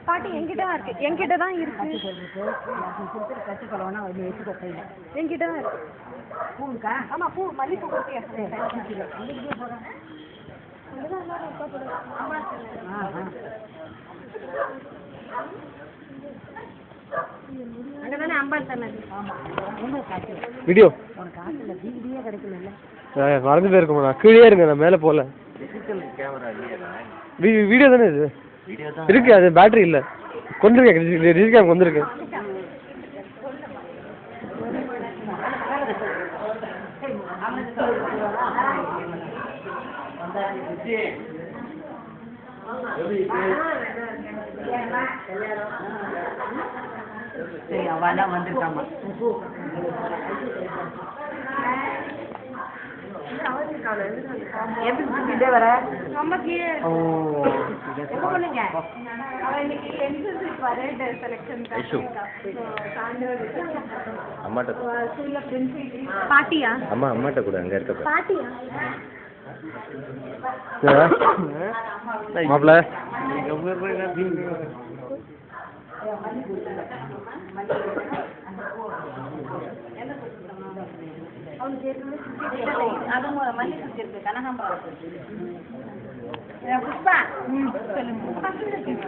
பாட்டி என்கிட்ட தான் இருக்கு. கற்றுக்கொள்ளனா வந்து வச்சுக்கோ கையில். என்கிட்ட தான் இருக்கு. பூங்கா? ஆமாம், பூ மல்லிப்பூ கொடுத்தியா? அங்கதானே அம்பாள் சொன்னது. வீடியோ உனக்கு காசுல வீடியே கிடைக்கல. மறந்துட்டே இருக்குமா? கீழே இருங்க, நான் மேலே போகல. வீடியோ தானே இது இருக்கு, அது பேட்டரி இல்லை. கொண்டிருக்கேன், ரிஜிஸ்டாம் கொண்டிருக்கேன். சரி, அவெல்லாம் வந்துருக்காமா. எப்படி சுத்திட்டே வர? ரொம்ப கீழே எப்போ பண்ணுங்க? அவன் இன்னைக்கு என்ட்ரன்ஸ் வரேன் செலெக்ஷன் அம்மாட்ட பாட்டியா? அம்மாட்ட கூட அங்க இருக்க பாட்டியா? மாப்பிள்ள அதுவும் மல்லி இருக்கு, கனகாம்பரம். புஷ்பா சொல்லுங்க.